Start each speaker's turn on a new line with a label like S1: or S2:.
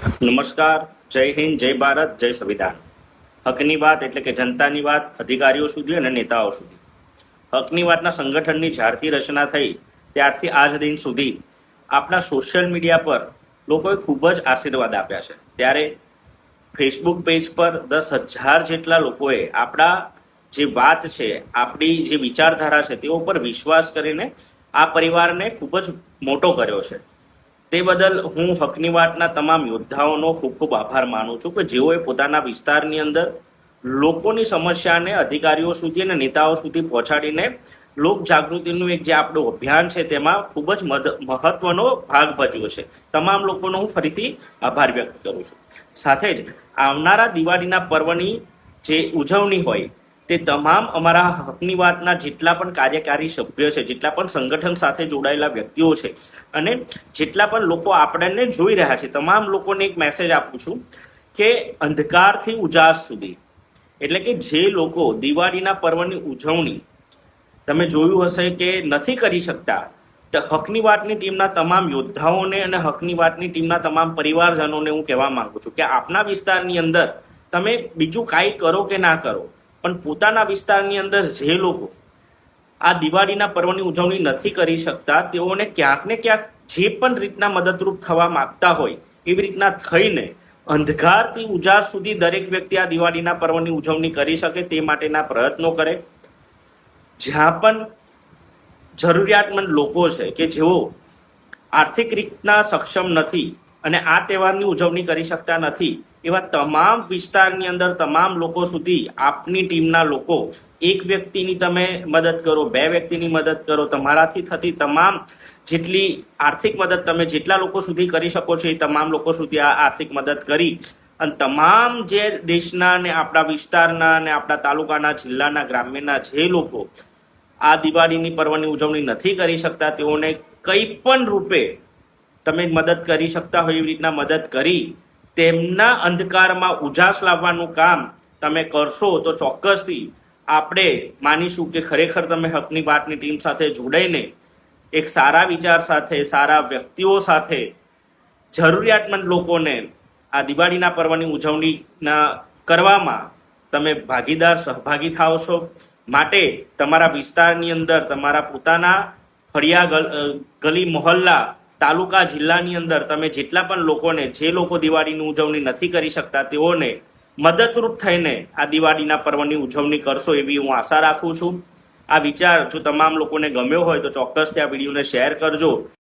S1: નમસ્કાર, જય હિન્દ, જય ભારત, જય સંવિધાન. હકની વાત એટલે કે જનતાની વાત અધિકારીઓ સુધી અને નેતાઓ સુધી. હકની વાતના સંગઠનની જ્યારથી રચના થઈ ત્યારથી આજ દિન સુધી આપણા સોશિયલ મીડિયા પર લોકોએ ખૂબ જ આશીર્વાદ આપ્યા છે. ત્યારે ફેસબુક પેજ પર 10,000 જેટલા લોકોએ આપણા જે વાત છે, આપણી જે વિચારધારા છે તેઓ પર વિશ્વાસ કરીને આ પરિવારને ખૂબ જ મોટો કર્યો છે. તે બદલ હું હકની વાતના તમામ યોદ્ધાઓનો ખૂબ ખૂબ આભાર માનું છું કે જેઓએ પોતાના વિસ્તારની અંદર લોકોની સમસ્યાને અધિકારીઓ સુધી અને નેતાઓ સુધી પહોંચાડીને લોક જાગૃતિનું એક જે આપણું અભિયાન છે તેમાં ખૂબ જ મહત્વનો ભાગ ભજવ્યો છે. તમામ લોકોનો હું ફરીથી આભાર વ્યક્ત કરું છું. સાથે જ આવનારા દિવાળીના પર્વની જે ઉજવણી હોય તે તમામ અમારા હકની વાતના જેટલા પણ કાર્યકારી સભ્ય છે, જેટલા પણ સંગઠન સાથે જોડાયેલા વ્યક્તિઓ છે અને જેટલા પણ લોકો આપણને જોઈ રહ્યા છે, તમામ લોકોને એક મેસેજ આપું છું કે અંધકારથી ઉજાસ સુધી, એટલે કે જે લોકો દિવાળીના પર્વની ઉજવણી તમે જોયું હશે કે નથી કરી શકતા, તો હકની વાતની ટીમના તમામ યોદ્ધાઓને અને હકની વાતની ટીમના તમામ પરિવારજનોને હું કહેવા માંગુ છું કે આપના વિસ્તારની અંદર તમે બીજું કાંઈ કરો કે ના કરો, પણ પોતાના વિસ્તારની અંદર જે લોકો આ દિવાળીના પર્વની ઉજવણી નથી કરી શકતા તેઓને ક્યાંક ને ક્યાંક જે પણ રીતના મદદરૂપ થવા માંગતા હોય એવી રીતના થઈને અંધકારથી ઉજાસ સુધી દરેક વ્યક્તિ આ દિવાળીના પર્વની ઉજવણી કરી શકે તે માટેના પ્રયત્નો કરે. જ્યાં પણ જરૂરિયાતમંદ લોકો છે કે જેઓ આર્થિક રીતના સક્ષમ નથી અને આ તહેવારની ઉજવણી કરી શકતા નથી, એવા તમામ વિસ્તારની અંદર તમામ લોકો સુધી આપની ટીમના લોકો એક વ્યક્તિની તમે મદદ કરો, 2 વ્યક્તિની મદદ કરો, તમારાથી થતી તમામ જેટલી આર્થિક મદદ તમે જેટલા લોકો સુધી કરી શકો છો એ તમામ લોકો સુધી આ આર્થિક મદદ કરી અને તમામ જે દેશના અને આપણા વિસ્તારના અને આપણા તાલુકાના, જિલ્લાના, ગ્રામ્યના જે લોકો આ દિવાળીની પર્વની ઉજવણી નથી કરી શકતા તેઓને કંઈ પણ રૂપે તમે મદદ કરી શકતા હોય એવી રીતના મદદ કરી તેમના અંધકારમાં ઉજાસ લાવવાનું કામ તમે કરશો તો ચોક્કસથી આપણે માનીશું કે ખરેખર તમે હકની વાતની ટીમ સાથે જોડાઈને એક સારા વિચાર સાથે, સારા વ્યક્તિઓ સાથે જરૂરિયાતમંદ લોકોને આ દિવાળીના પર્વની ઉજવણીના કરવામાં તમે ભાગીદાર, સહભાગી થાઓ છો. માટે તમારા વિસ્તારની અંદર, તમારા પોતાના ફળિયા, ગલી, મોહલ્લા, તાલુકા, જિલ્લાની અંદર તમે જેટલા પણ લોકોને, જે લોકો દિવાળીની ઉજવણી નથી કરી શકતા તેઓને મદદરૂપ થઈને આ દિવાળીના પર્વની ઉજવણી કરશો એવી હું આશા રાખું છું. આ વિચાર જો તમામ લોકોને ગમ્યો હોય તો ચોક્કસથી આ વિડીયોને શેર કરજો.